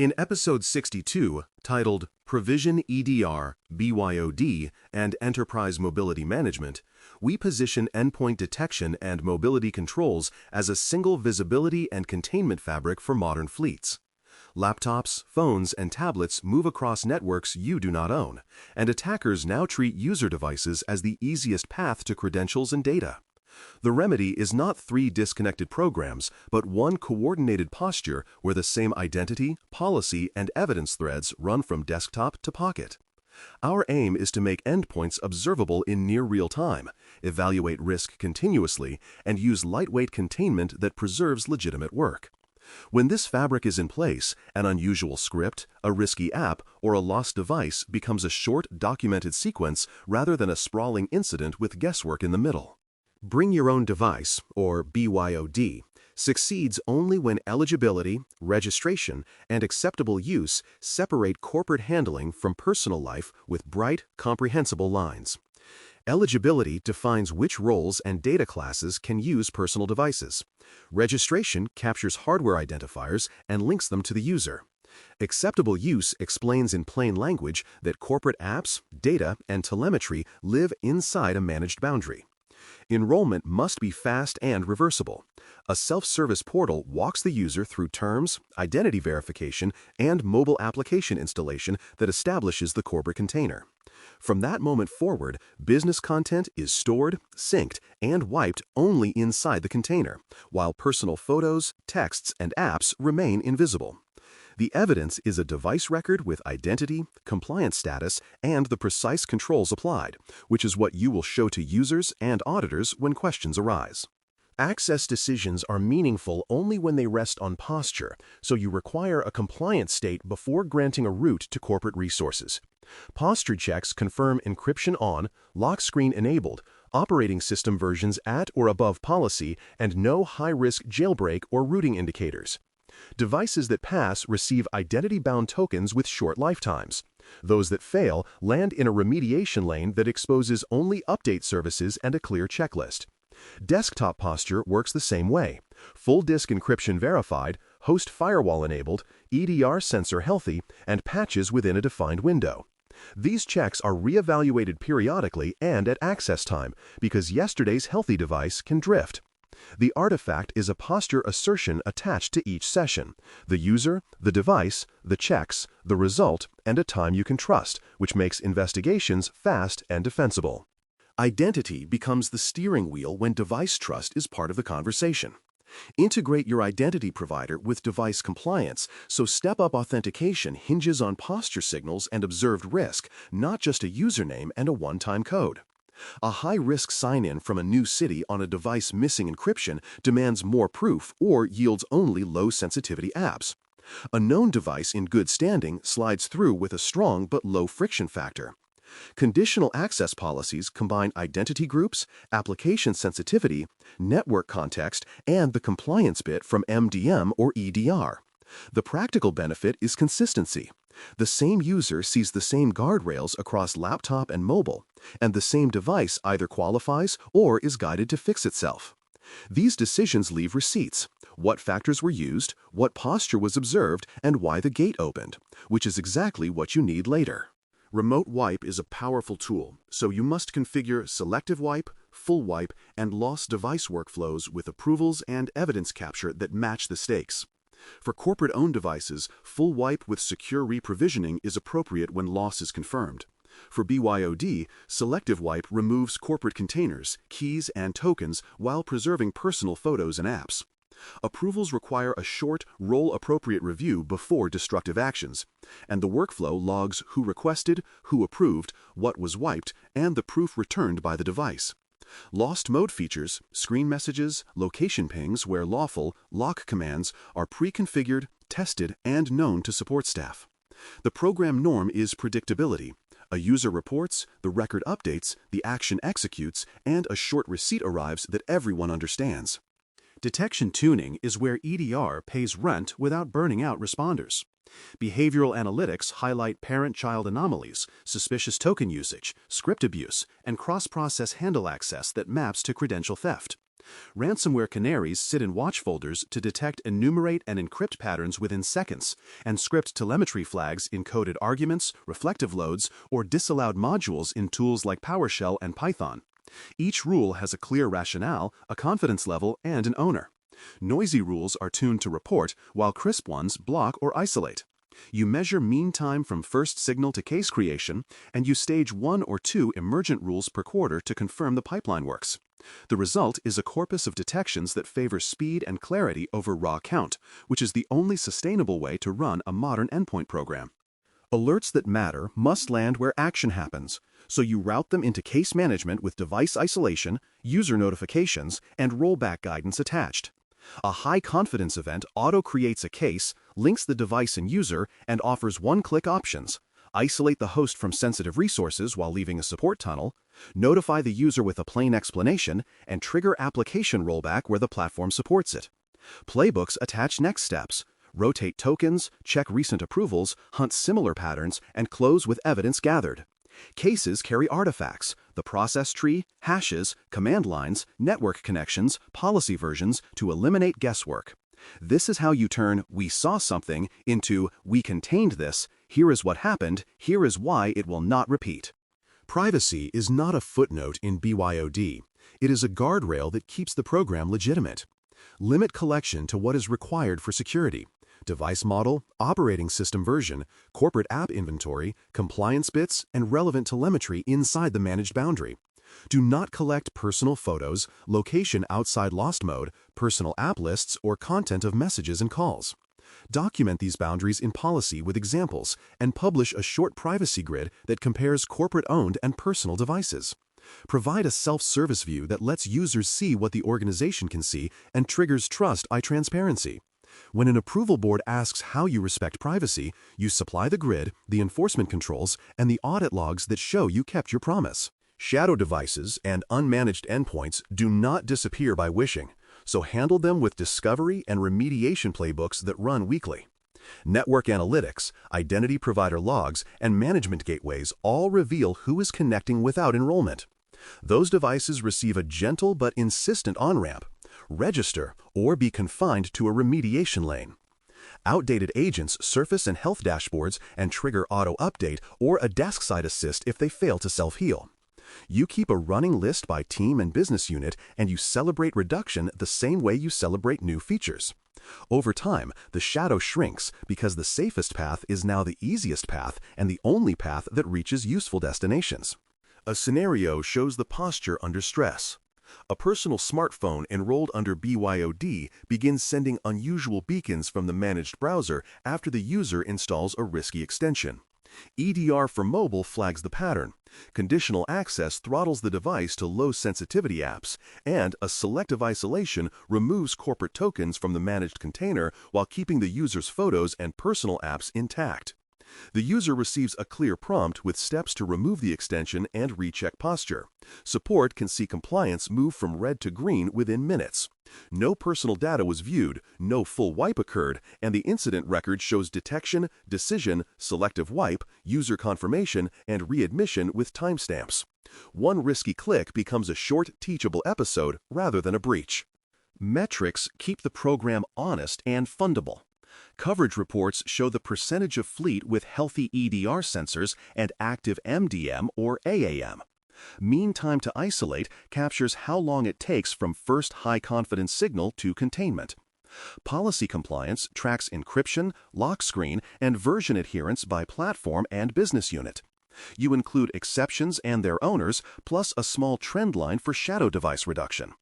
In episode 62, titled Provision EDR, BYOD, and Enterprise Mobility Management, we position endpoint detection and mobility controls as a single visibility and containment fabric for modern fleets. Laptops, phones, and tablets move across networks you do not own, and attackers now treat user devices as the easiest path to credentials and data. The remedy is not 3 disconnected programs, but one coordinated posture where the same identity, policy, and evidence threads run from desktop to pocket. Our aim is to make endpoints observable in near real time, evaluate risk continuously, and use lightweight containment that preserves legitimate work. When this fabric is in place, an unusual script, a risky app, or a lost device becomes a short, documented sequence rather than a sprawling incident with guesswork in the middle. Bring Your Own Device, or BYOD, succeeds only when eligibility, registration, and acceptable use separate corporate handling from personal life with bright, comprehensible lines. Eligibility defines which roles and data classes can use personal devices. Registration captures hardware identifiers and links them to the user. Acceptable use explains in plain language that corporate apps, data, and telemetry live inside a managed boundary. Enrollment must be fast and reversible. A self-service portal walks the user through terms, identity verification, and mobile application installation that establishes the corporate container. From that moment forward, business content is stored, synced, and wiped only inside the container, while personal photos, texts, and apps remain invisible. The evidence is a device record with identity, compliance status, and the precise controls applied, which is what you will show to users and auditors when questions arise. Access decisions are meaningful only when they rest on posture, so you require a compliance state before granting a route to corporate resources. Posture checks confirm encryption on, lock screen enabled, operating system versions at or above policy, and no high-risk jailbreak or routing indicators. Devices that pass receive identity-bound tokens with short lifetimes. Those that fail land in a remediation lane that exposes only update services and a clear checklist. Desktop posture works the same way. Full disk encryption verified, host firewall enabled, EDR sensor healthy, and patches within a defined window. These checks are reevaluated periodically and at access time because yesterday's healthy device can drift. The artifact is a posture assertion attached to each session: the user, the device, the checks, the result, and a time you can trust, which makes investigations fast and defensible. Identity becomes the steering wheel when device trust is part of the conversation. Integrate your identity provider with device compliance, so step-up authentication hinges on posture signals and observed risk, not just a username and a one-time code. A high-risk sign-in from a new city on a device missing encryption demands more proof or yields only low-sensitivity apps. A known device in good standing slides through with a strong but low friction factor. Conditional access policies combine identity groups, application sensitivity, network context, and the compliance bit from MDM or EDR. The practical benefit is consistency. The same user sees the same guardrails across laptop and mobile, and the same device either qualifies or is guided to fix itself. These decisions leave receipts: what factors were used, what posture was observed, and why the gate opened, which is exactly what you need later. Remote wipe is a powerful tool, so you must configure selective wipe, full wipe, and lost device workflows with approvals and evidence capture that match the stakes. For corporate-owned devices, full wipe with secure reprovisioning is appropriate when loss is confirmed. For BYOD, selective wipe removes corporate containers, keys, and tokens while preserving personal photos and apps. Approvals require a short, role-appropriate review before destructive actions, and the workflow logs who requested, who approved, what was wiped, and the proof returned by the device. Lost mode features, screen messages, location pings where lawful, lock commands are pre-configured, tested, and known to support staff. The program norm is predictability. A user reports, the record updates, the action executes, and a short receipt arrives that everyone understands. Detection tuning is where EDR pays rent without burning out responders. Behavioral analytics highlight parent-child anomalies, suspicious token usage, script abuse, and cross-process handle access that maps to credential theft. Ransomware canaries sit in watch folders to detect, enumerate, and encrypt patterns within seconds, and script telemetry flags in coded arguments, reflective loads, or disallowed modules in tools like PowerShell and Python. Each rule has a clear rationale, a confidence level, and an owner. Noisy rules are tuned to report, while crisp ones block or isolate. You measure mean time from first signal to case creation, and you stage 1 or 2 emergent rules per quarter to confirm the pipeline works. The result is a corpus of detections that favor speed and clarity over raw count, which is the only sustainable way to run a modern endpoint program. Alerts that matter must land where action happens, so you route them into case management with device isolation, user notifications, and rollback guidance attached. A high-confidence event auto-creates a case, links the device and user, and offers one-click options. Isolate the host from sensitive resources while leaving a support tunnel, notify the user with a plain explanation, and trigger application rollback where the platform supports it. Playbooks attach next steps. Rotate tokens, check recent approvals, hunt similar patterns, and close with evidence gathered. Cases carry artifacts, the process tree, hashes, command lines, network connections, policy versions to eliminate guesswork. This is how you turn "we saw something" into "we contained this, here is what happened, here is why it will not repeat." Privacy is not a footnote in BYOD. It is a guardrail that keeps the program legitimate. Limit collection to what is required for security: device model, operating system version, corporate app inventory, compliance bits, and relevant telemetry inside the managed boundary. Do not collect personal photos, location outside lost mode, personal app lists, or content of messages and calls. Document these boundaries in policy with examples and publish a short privacy grid that compares corporate-owned and personal devices. Provide a self-service view that lets users see what the organization can see and triggers trust by transparency. When an approval board asks how you respect privacy, you supply the grid, the enforcement controls, and the audit logs that show you kept your promise. Shadow devices and unmanaged endpoints do not disappear by wishing, so handle them with discovery and remediation playbooks that run weekly. Network analytics, identity provider logs, and management gateways all reveal who is connecting without enrollment. Those devices receive a gentle but insistent on-ramp. Register or be confined to a remediation lane. Outdated agents surface in health dashboards and trigger auto-update or a desk-side assist if they fail to self-heal. You keep a running list by team and business unit, and you celebrate reduction the same way you celebrate new features. Over time, the shadow shrinks because the safest path is now the easiest path and the only path that reaches useful destinations. A scenario shows the posture under stress. A personal smartphone enrolled under BYOD begins sending unusual beacons from the managed browser after the user installs a risky extension. EDR for mobile flags the pattern. Conditional access throttles the device to low-sensitivity apps, and a selective isolation removes corporate tokens from the managed container while keeping the user's photos and personal apps intact. The user receives a clear prompt with steps to remove the extension and recheck posture. Support can see compliance move from red to green within minutes. No personal data was viewed, no full wipe occurred, and the incident record shows detection, decision, selective wipe, user confirmation, and readmission with timestamps. One risky click becomes a short, teachable episode rather than a breach. Metrics keep the program honest and fundable. Coverage reports show the percentage of fleet with healthy EDR sensors and active MDM or AAM. Mean time to isolate captures how long it takes from first high-confidence signal to containment. Policy compliance tracks encryption, lock screen, and version adherence by platform and business unit. You include exceptions and their owners, plus a small trend line for shadow device reduction.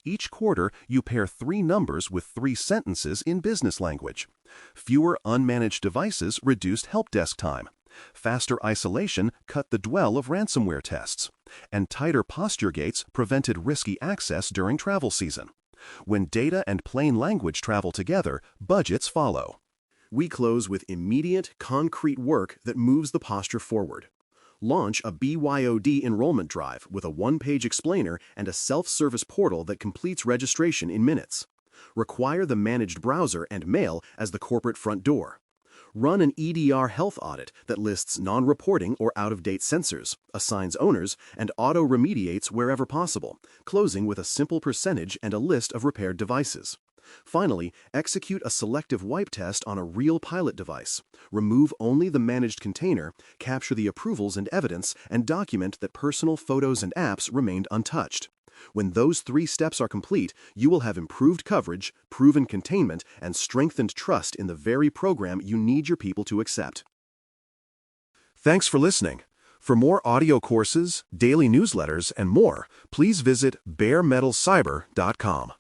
Each quarter, you pair 3 numbers with 3 sentences in business language. Fewer unmanaged devices reduced help desk time. Faster isolation cut the dwell of ransomware tests. And tighter posture gates prevented risky access during travel season. When data and plain language travel together, budgets follow. We close with immediate, concrete work that moves the posture forward. Launch a BYOD enrollment drive with a 1-page explainer and a self-service portal that completes registration in minutes. Require the managed browser and mail as the corporate front door. Run an EDR health audit that lists non-reporting or out-of-date sensors, assigns owners, and auto-remediates wherever possible, closing with a simple percentage and a list of repaired devices. Finally, execute a selective wipe test on a real pilot device. Remove only the managed container, capture the approvals and evidence, and document that personal photos and apps remained untouched. When those 3 steps are complete, you will have improved coverage, proven containment, and strengthened trust in the very program you need your people to accept. Thanks for listening. For more audio courses, daily newsletters, and more, please visit BareMetalCyber.com.